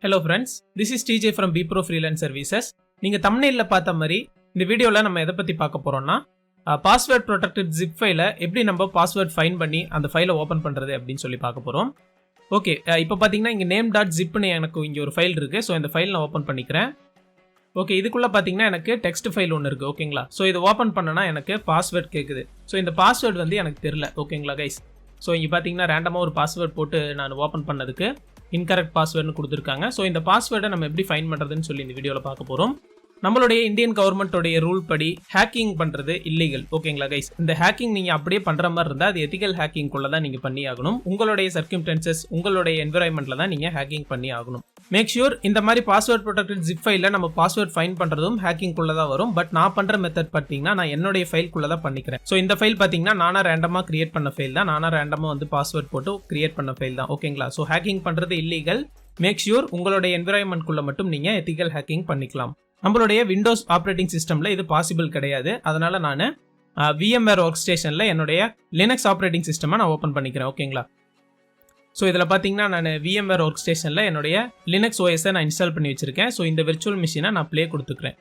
Hello friends, this is TJ from BPro Freelance Services. நீங்க thumbnailல பார்த்த மாதிரி இந்த வீடியோல நம்ம எதை பத்தி பார்க்க போறோம்னா பாஸ்வேர்ட் ப்ரொடெக்டட் zip ஃபைலை எப்படி நம்ம பாஸ்வேர்ட் ஃபைண்ட் பண்ணி அந்த ஃபைலை ஓபன் பண்றது அப்படின்னு சொல்லி பார்க்க போறோம். ஓகே, இப்போ பாத்தீங்கன்னா இங்க name.zipனு எனக்கு இங்க ஒரு ஃபைல் இருக்கு. சோ இந்த ஃபைலை நான் ஓபன் பண்ணிக்கிறேன். ஓகே, இதுக்குள்ள பாத்தீங்கன்னா எனக்கு டெக்ஸ்ட் ஃபைல் ஒன்னு இருக்கு. ஓகேங்களா? சோ இது ஓபன் பண்ணனா எனக்கு பாஸ்வேர்ட் கேக்குது. சோ இந்த பாஸ்வேர்ட் வந்து எனக்கு தெரியல. ஓகேங்களா கைஸ்? சோ இங்க பாத்தீங்கன்னா ரேண்டமா ஒரு பாஸ்வேர்ட் போட்டு நான் ஓபன் பண்ணதுக்கு incorrect password கொடுத்திருக்காங்க. சோ இந்த பாஸ்வேர்டை நம்ம எப்படி ஃபைண்ட் பண்றதுன்னு சொல்லி இந்த வீடியோல பார்க்க போறோம். நம்மளுடைய இந்தியன் கவர்மெண்டோட ரூல் படி ஹேக்கிங் பண்றது இல்லீகல். ஓகேங்களா கைஸ்? இந்த ஹேக்கிங் நீங்க அப்படியே பண்ற மாதிரி இருந்தா அது எத்திக்கல் ஹேக்கிங் குள்ள தான் நீங்க பண்ணி ஆகணும். உங்களுடைய சர்க்கம்ஸ்டன்சஸ் உங்களுடைய என்விரான்மெண்ட்ல தான் நீங்க ஹேக்கிங் பண்ணி ஆகணும். மேக் ஷூர் இந்த மாதிரி பாஸ்வேர்ட் ப்ரொடெக்டட் zip ஃபைல்ல நம்ம பாஸ்வேர்ட் ஃபைண்ட் பண்றதும் ஹேக்கிங் குள்ள தான் வரும். பட் நான் பண்ற மெத்தட் பாத்தீங்கன்னா நான் என்னோட ஃபைல் குள்ள தான் பண்ணிக்கிறேன். சோ இந்த ஃபைல் பாத்தீங்கன்னா நானா ரேண்டமா கிரியேட் பண்ண ஃபைல் தான். நானா ரேண்டமா வந்து பாஸ்வேர்ட் போட்டு கிரியேட் பண்ண ஃபைல் தான். ஓகேங்களா? சோ ஹேக்கிங் பண்றது இல்லீகல். மேக் ஷூர் உங்களுடைய என்விரான்மெண்ட் குள்ள மட்டும் நீங்க எத்திக்கல் ஹேக்கிங் பண்ணிக்கலாம். நம்மளுடைய விண்டோஸ் ஆப்ரேட்டிங் சிஸ்டம்ல இது பாசிபிள் கிடையாது. அதனால நான் VMware ஒர்க் ஸ்டேஷன்ல என்னுடைய லினக்ஸ் ஆப்ரேட்டிங் சிஸ்டமை நான் ஓபன் பண்ணிக்கிறேன். ஓகேங்களா? ஸோ இதில் பார்த்தீங்கன்னா நான் VMware ஒர்க் ஸ்டேஷனில் என்னுடைய லினக்ஸ் OS நான் இன்ஸ்டால் பண்ணி வச்சிருக்கேன். ஸோ இந்த விர்ச்சுவல் மிஷினை நான் ப்ளே கொடுத்துக்கிறேன்.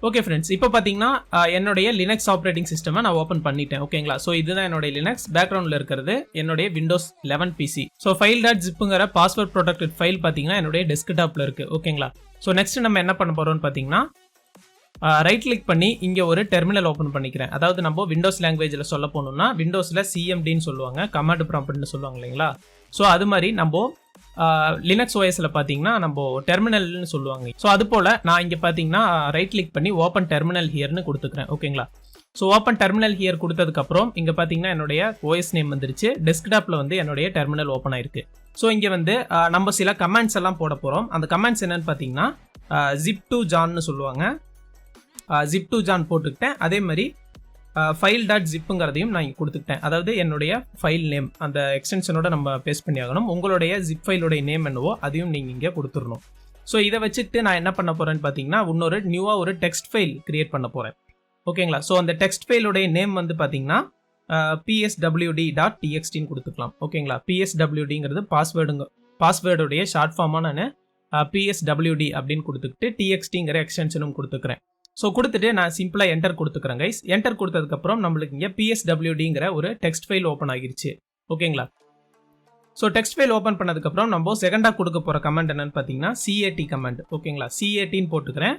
ஓகே ஃப்ரெண்ட்ஸ், இப்போ பார்த்தீங்கன்னா என்னுடைய லினக்ஸ் ஆப்ரேட்டிங் சிஸ்டமை நான் ஓப்பன் பண்ணிட்டேன். ஓகேங்களா? ஸோ இதுதான் என்னுடைய லினக்ஸ். பேக்ரவுண்டில் இருக்கிறது என்னுடைய விண்டோஸ் 11 PC. ஸோ file.zipங்கிற பாஸ்வேர்ட் ப்ரொடெக்டட் ஃபைல் பார்த்தீங்கன்னா என்னுடைய டெஸ்க்டாப்பில் இருக்குது. ஓகேங்களா? ஸோ நெக்ஸ்ட் நம்ம என்ன பண்ண போகிறோம்னு பார்த்தீங்கன்னா ரைட் கிளிக் பண்ணி இங்கே ஒரு டெர்மினல் ஓப்பன் பண்ணிக்கிறேன். அதாவது நம்ம விண்டோஸ் லாங்குவேஜில் சொல்ல போகணும்னா விண்டோஸில் CMDன்னு சொல்லுவாங்க, கமாண்ட் ப்ராம்ப்ட்னு சொல்லுவாங்க இல்லைங்களா? ஸோ அது மாதிரி நம்ம லினக்ஸ் OSல பார்த்தீங்கன்னா நம்ம டெர்மினல்னு சொல்லுவாங்க. ஸோ அது போல் நான் இங்கே பார்த்தீங்கன்னா ரைட் கிளிக் பண்ணி ஓப்பன் டெர்மினல் ஹியர்னு கொடுத்துக்கிறேன். ஓகேங்களா? ஸோ ஓப்பன் டெர்மினல் ஹியர் கொடுத்ததுக்கப்புறம் இங்கே பார்த்தீங்கன்னா என்னுடைய OS நேம் வந்துருச்சு. டெஸ்க்டாப்பில் வந்து என்னுடைய டெர்மினல் ஓப்பன் ஆயிருக்கு. ஸோ இங்கே வந்து நம்ம சில கமாண்ட்ஸ் எல்லாம் போட போகிறோம். அந்த கமாண்ட்ஸ் என்னன்னு பார்த்தீங்கன்னா zip2john சொல்லுவாங்க. zip2john போட்டுக்கிட்டேன். அதே மாதிரி file.zipங்கிறதையும் நான் இங்கே கொடுத்துக்கிட்டேன். அதாவது என்னுடைய ஃபைல் நேம் அந்த எக்ஸ்டென்ஷனோட நம்ம பேஸ்ட் பண்ணி ஆகணும். உங்களுடைய ஜிப் ஃபைலோடைய நேம் என்னவோ அதையும் நீங்கள் இங்கே கொடுத்துடணும். ஸோ இதை வச்சுட்டு நான் என்ன பண்ண போகிறேன்னு பார்த்தீங்கன்னா இன்னொரு நியூவாக ஒரு டெக்ஸ்ட் ஃபைல் கிரியேட் பண்ண போகிறேன். ஓகேங்களா? ஸோ அந்த டெக்ஸ்ட் ஃபைலோடைய நேம் வந்து பார்த்தீங்கன்னா pswd.txt கொடுத்துக்கலாம். ஓகேங்களா? pswdங்கிறது பாஸ்வேர்டுடைய ஷார்ட் ஃபார்மாக நான் pswd அப்படின்னு கொடுத்துக்கிட்டு txtங்கிற எக்ஸ்டென்ஷனும் கொடுத்துக்கிறேன். ஸோ கொடுத்துட்டு நான் சிம்பிளாக என்டர் கொடுத்துக்கிறேன் கைஸ். என்டர் கொடுத்ததுக்கப்புறம் நம்மளுக்கு இங்கே pswdங்கிற ஒரு டெக்ஸ்ட் ஃபைல் ஓப்பன் ஆகிருச்சு. ஓகேங்களா? ஸோ டெக்ஸ்ட் ஃபைல் ஓப்பன் பண்ணதுக்கப்புறம் நம்ம செகண்டாக கொடுக்க போகிற கமெண்ட் என்னன்னு பார்த்தீங்கன்னா CAT கமெண்ட். ஓகேங்களா? CATன்னு போட்டுக்கிறேன்.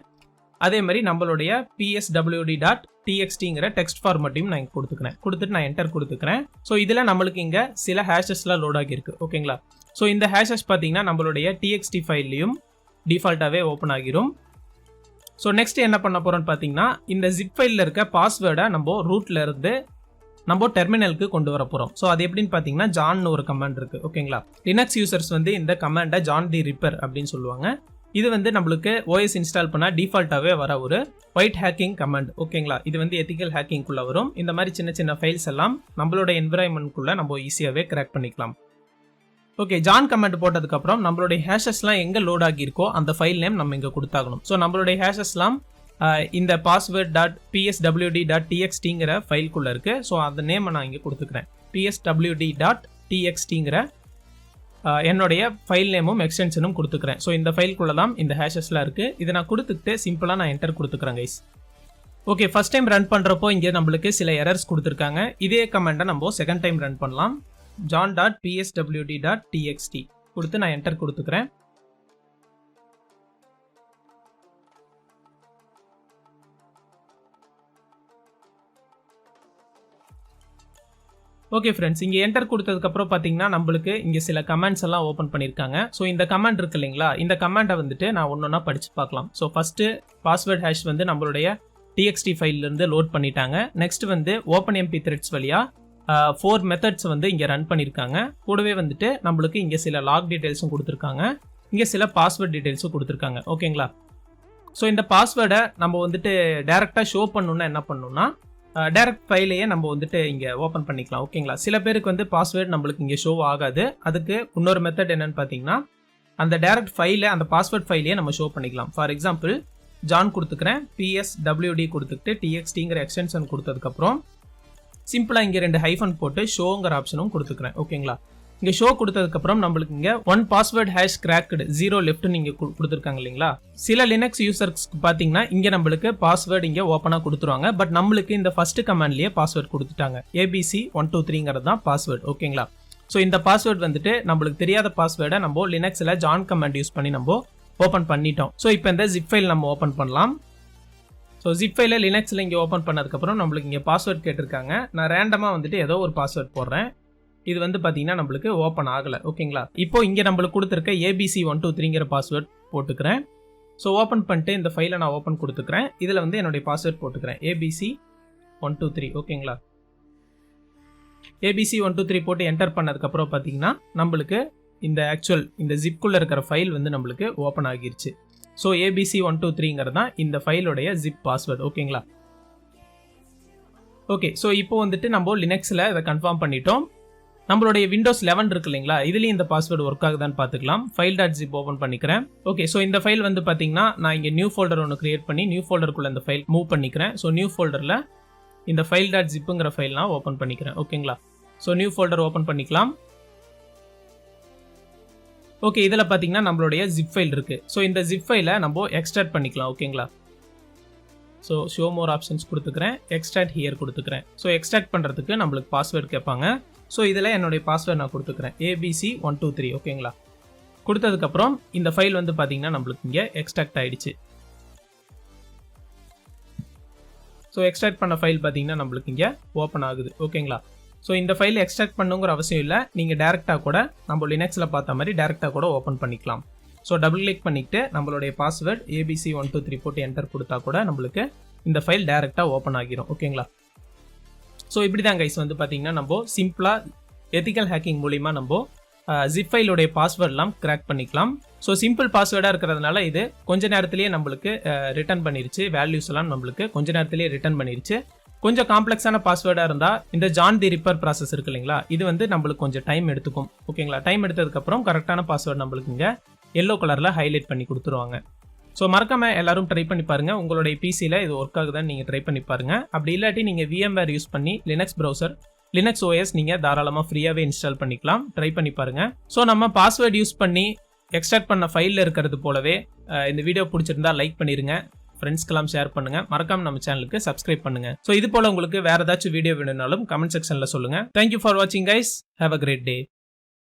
அதே மாதிரி நம்மளுடைய pswd.txtங்கிற டெக்ஸ்ட் ஃபார்மட்டையும் நான் இங்கே கொடுத்துட்டு நான் என்டர் கொடுத்துக்கிறேன். ஸோ இதில் நம்மளுக்கு இங்கே சில ஹேஷஸ்லாம் லோட் ஆகியிருக்கு. ஓகேங்களா? ஸோ இந்த ஹேஷஸ் பார்த்தீங்கன்னா நம்மளுடைய TXT ஃபைல்லையும் டிஃபால்ட்டாகவே ஓப்பன் ஆகிரும். ஸோ நெக்ஸ்ட் என்ன பண்ண போகிறோம்னு பார்த்தீங்கன்னா இந்த ஜிப் ஃபைலில் இருக்க பாஸ்வேர்டை நம்ம ரூட்டில் இருந்து நம்ம டெர்மினலுக்கு கொண்டு வர போகிறோம். ஸோ அது எப்படின்னு பார்த்தீங்கன்னா ஜான்னு ஒரு கமாண்ட் இருக்குது. ஓகேங்களா? லினக்ஸ் யூசர்ஸ் வந்து இந்த கமாண்டை ஜான் தி ரிப்பர் அப்படின்னு சொல்லுவாங்க. இது வந்து நம்மளுக்கு OS இன்ஸ்டால் பண்ணால் டிஃபால்ட்டாகவே வர ஒரு ஒயிட் ஹேக்கிங் கமாண்ட். ஓகேங்களா? இது வந்து எத்திக்கல் ஹேக்கிங்குள்ளே வரும். இந்த மாதிரி சின்ன சின்ன ஃபைல்ஸ் எல்லாம் நம்மளோட என்விரான்மெண்ட்குள்ளே நம்ம ஈஸியாகவே கிராக் பண்ணிக்கலாம். ஓகே, ஜான் கமெண்ட் போட்டதுக்கப்புறம் நம்மளுடைய ஹேஷஸ்லாம் எங்கே லோட் ஆகியிருக்கோ அந்த ஃபைல் நேம் நம்ம இங்கே கொடுத்தாகணும். ஸோ நம்மளுடைய ஹேஷஸ்லாம் இந்த password.pswd.txtங்கிற ஃபைல்குள்ளே இருக்குது. ஸோ அந்த நேமை நான் இங்கே கொடுத்துக்கிறேன். pswd.txtங்கிற என்னுடைய ஃபைல் நேமும் எக்ஸ்டென்ஷனும் கொடுத்துக்கிறேன். ஸோ இந்த ஃபைல்குள்ளே தான் இந்த ஹேஷஸ்லாம் இருக்குது. இதை நான் கொடுத்துக்கிட்டு சிம்பிளாக நான் என்டர் கொடுத்துக்கிறேன் guys. Okay, first time run பண்ணுறப்போ இங்கே நம்மளுக்கு சில எரர்ஸ் கொடுத்துருக்காங்க. இதே கமெண்ட்டை நம்ம செகண்ட் டைம் ரன் பண்ணலாம். john.pswd.txt கொடுத்து நான் என்டர் கொடுத்துக்கிறேன். ஓகே ஃப்ரெண்ட்ஸ், இங்கே என்டர் கொடுத்ததுக்கப்புறம் பார்த்தீங்கன்னா நம்மளுக்கு இங்கே சில கமெண்ட்ஸ் எல்லாம் ஓப்பன் பண்ணியிருக்காங்க. ஸோ இந்த கமெண்ட் இருக்கு இல்லைங்களா? இந்த கமெண்ட்டை வந்துட்டு நான் ஒன்றா படித்து பார்க்கலாம். ஸோ ஃபஸ்ட்டு பாஸ்வேர்ட் ஹேஷ் வந்து நம்மளுடைய TXT ஃபைல்லேருந்து லோட் பண்ணிட்டாங்க. நெக்ஸ்ட் வந்து OpenMP த்ரெட்ஸ் வழியாக 4 மெத்தட்ஸ் வந்து இங்கே ரன் பண்ணியிருக்காங்க. கூடவே வந்துட்டு நம்மளுக்கு இங்கே சில லாக் டீட்டெயில்ஸும் கொடுத்துருக்காங்க. இங்கே சில பாஸ்வேர்ட் டீட்டெயில்ஸும் கொடுத்துருக்காங்க. ஓகேங்களா? ஸோ இந்த பாஸ்வேர்டை நம்ம வந்துட்டு டேரெக்டாக ஷோ பண்ணணுன்னா என்ன பண்ணணும்னா டைரக்ட் ஃபைலையே நம்ம வந்துட்டு இங்கே ஓப்பன் பண்ணிக்கலாம். ஓகேங்களா? சில பேருக்கு வந்து பாஸ்வேர்டு நம்மளுக்கு இங்கே ஷோ ஆகாது. அதுக்கு இன்னொரு மெத்தட் என்னன்னு பார்த்தீங்கன்னா அந்த டைரக்ட் ஃபைலை அந்த பாஸ்வேர்ட் ஃபைலையே நம்ம ஷோ பண்ணிக்கலாம். ஃபார் எக்ஸாம்பிள் ஜான் கொடுத்துக்கிறேன், pswd கொடுத்துக்கிட்டு txtங்கிற எக்ஸ்டென்ஷன் கொடுத்ததுக்கப்புறம் சிம்பிளாக இங்கே 2 ஹைஃபன் போட்டு ஷோங்கிற ஆப்ஷனும் கொடுத்துக்கிறேன். ஓகேங்களா, இங்கே ஷோ கொடுத்ததுக்கப்புறம் நம்மளுக்கு இங்கே 1 பாஸ்வேர்ட் ஹேஷ் கிராக்டு 0 லெஃப்ட் நீங்கள் கொடுத்துருக்காங்க இல்லைங்களா. சில லினக்ஸ் யூசர்ஸ்க்கு பார்த்தீங்கன்னா இங்கே நம்மளுக்கு பாஸ்வேர்டு இங்கே ஓப்பனாக கொடுத்துருவாங்க. பட் நம்மளுக்கு இந்த ஃபர்ஸ்ட் கமாண்ட்லேயே பாஸ்வேர்ட் கொடுத்துட்டாங்க. abc123ங்கிறது தான் பாஸ்வேர்டு. ஓகேங்களா, ஸோ இந்த பாஸ்வேர்டு வந்துட்டு நம்மளுக்கு தெரியாத பாஸ்வேர்டை நம்ம லினக்ஸில் ஜான் கமாண்ட் யூஸ் பண்ணி நம்ம ஓப்பன் பண்ணிட்டோம். ஸோ இப்போ இந்த ஜிப் ஃபைல் நம்ம ஓப்பன் பண்ணலாம். ஸோ ஜிப் ஃபைலை லினக்ஸில் இங்கே ஓப்பன் பண்ணதுக்கப்புறம் நம்மளுக்கு இங்கே பாஸ்வேர்ட் கேட்டிருக்காங்க. நான் ரேண்டமாக வந்துட்டு ஏதோ ஒரு பாஸ்வேர்ட் போடுறேன். இது வந்து பார்த்தீங்கன்னா நம்மளுக்கு ஓப்பன் ஆகலை. ஓகேங்களா, இப்போ இங்கே நம்மளுக்கு கொடுத்துருக்க abc123ங்கிற பாஸ்வேர்ட் போட்டுக்கிறேன். ஸோ ஓப்பன் பண்ணிட்டு இந்த ஃபைலை நான் ஓப்பன் கொடுத்துக்கிறேன். இதில் வந்து என்னுடைய பாஸ்வேர்ட் போட்டுக்கிறேன் abc123. ஓகேங்களா, abc123 போட்டு என்டர் பண்ணதுக்கப்புறம் பார்த்தீங்கன்னா நம்மளுக்கு இந்த ஆக்சுவல் இந்த ஜிப்குள்ளே இருக்கிற ஃபைல் வந்து நம்மளுக்கு ஓப்பன் ஆகிருச்சு. ஸோ abc123ங்கிறது தான் இந்த ஃபைலோடைய ஜிப் பாஸ்வேர்டு. ஓகேங்களா, ஓகே. ஸோ இப்போ வந்துட்டு நம்ம லினக்ஸில் இதை கன்ஃபார்ம் பண்ணிட்டோம். நம்மளுடைய விண்டோஸ் 11 இருக்கு இல்லைங்களா, இதுலேயும் இந்த பாஸ்வேர்டு ஒர்க் ஆகுதான்னு பார்த்துக்கலாம். file.zip ஓப்பன் பண்ணிக்கிறேன். ஓகே, ஸோ இந்த ஃபைல் வந்து பார்த்தீங்கன்னா நான் இங்கே நியூ ஃபோல்டர் ஒன்று கிரியேட் பண்ணி நியூ ஃபோல்டருக்குள்ளே இந்த ஃபைல் மூவ் பண்ணிக்கிறேன். ஸோ நியூ ஃபோல்டரில் இந்த file.zipங்கிற ஃபைல் நான் ஓப்பன் பண்ணிக்கிறேன். ஓகேங்களா, ஸோ நியூ ஃபோல்டர் ஓப்பன் பண்ணிக்கலாம். ஓகே, இதில் பார்த்தீங்கன்னா நம்மளுடைய ஜிப் ஃபைல் இருக்குது. ஸோ இந்த ஜிப் ஃபைலை நம்ம எக்ஸ்ட்ராக்ட் பண்ணிக்கலாம். ஓகேங்களா, ஸோ ஷோ மோர் ஆப்ஷன்ஸ் கொடுத்துக்கிறேன், எக்ஸ்ட்ராக்ட் ஹியர் கொடுத்துக்கிறேன். ஸோ எக்ஸ்ட்ராக்ட் பண்ணுறதுக்கு நம்மளுக்கு பாஸ்வேர்டு கேட்பாங்க. ஸோ இதில் என்னுடைய பாஸ்வேர்டு நான் கொடுத்துக்கிறேன் abc123. ஓகேங்களா, கொடுத்ததுக்கப்புறம் இந்த ஃபைல் வந்து பார்த்தீங்கன்னா நம்மளுக்கு இங்கே எக்ஸ்ட்ராக்ட் ஆகிடுச்சு. ஸோ எக்ஸ்ட்ராக்ட் பண்ண ஃபைல் பார்த்தீங்கன்னா நம்மளுக்கு இங்கே ஓப்பன் ஆகுது. ஓகேங்களா, ஸோ இந்த ஃபைல் எக்ஸ்ட்ராக்ட் பண்ணுங்கிற அவசியம் இல்லை. நீங்கள் டேரெக்டாக கூட நம்ம லினக்ஸில் பார்த்த மாதிரி டேரெக்டாக கூட ஓப்பன் பண்ணிக்கலாம். ஸோ டபுள் கிளிக் பண்ணிவிட்டு நம்மளுடைய பாஸ்வேர்டு abc123 போட்டு என்டர் கொடுத்தா கூட நம்மளுக்கு இந்த ஃபைல் டேரெக்டாக ஓப்பன் ஆகிரும். ஓகேங்களா, ஸோ இப்படி தான் கைஸ் வந்து பார்த்தீங்கன்னா நம்ம சிம்பிளாக எத்திக்கல் ஹேக்கிங் மூலிமா நம்ம ஜிப் ஃபைலோடைய பாஸ்வேர்ட்லாம் கிராக் பண்ணிக்கலாம். ஸோ சிம்பிள் பாஸ்வேர்டாக இருக்கிறதுனால இது கொஞ்ச நேரத்திலேயே நம்மளுக்கு ரிட்டர்ன் பண்ணிருச்சு. வேல்யூஸ் எல்லாம் நம்மளுக்கு கொஞ்ச நேரத்திலேயே ரிட்டர்ன் பண்ணிருச்சு. கொஞ்சம் காம்ப்ளெக்ஸான பாஸ்வேர்டாக இருந்தால் இந்த ஜான் தி ரிப்பர் ப்ராசஸ் இருக்கு இல்லைங்களா, இது வந்து நம்மளுக்கு கொஞ்சம் டைம் எடுத்துக்கும். ஓகேங்களா, டைம் எடுத்ததுக்கப்புறம் கரெக்டான பாஸ்வேர்டு நம்மளுக்கு இங்கே எல்லோ கலரில் ஹைலைட் பண்ணி கொடுத்துருவாங்க. ஸோ மறக்காம எல்லாரும் ட்ரை பண்ணி பாருங்க. உங்களுடைய பிசியில் இது ஒர்க் ஆகுதான்னு நீங்கள் ட்ரை பண்ணி பாருங்க. அப்படி இல்லாட்டி நீங்கள் VMware யூஸ் பண்ணி லினக்ஸ் ப்ரௌசர் லினக்ஸ் OS நீங்கள் தாராளமாக ஃப்ரீயாகவே இன்ஸ்டால் பண்ணிக்கலாம். ட்ரை பண்ணி பாருங்க. ஸோ நம்ம பாஸ்வேர்டு யூஸ் பண்ணி எக்ஸ்ட்ராக்ட் பண்ண ஃபைலில் இருக்கிறது போலவே இந்த வீடியோ பிடிச்சிருந்தா லைக் பண்ணிருங்க, ஃப்ரெண்ட்ஸ்க்கெல்லாம் ஷேர் பண்ணுங்க, மறக்காம நம்ம சேனலுக்கு சப்ஸ்கிரைப் பண்ணுங்க. ஸோ இது போல உங்களுக்கு வேற ஏதாச்சும் வீடியோ வேணும்னாலும் கமெண்ட் செக்ஷனில் சொல்லுங்க. தேங்க்யூ ஃபார் வாட்சிங் guys. Have a great day.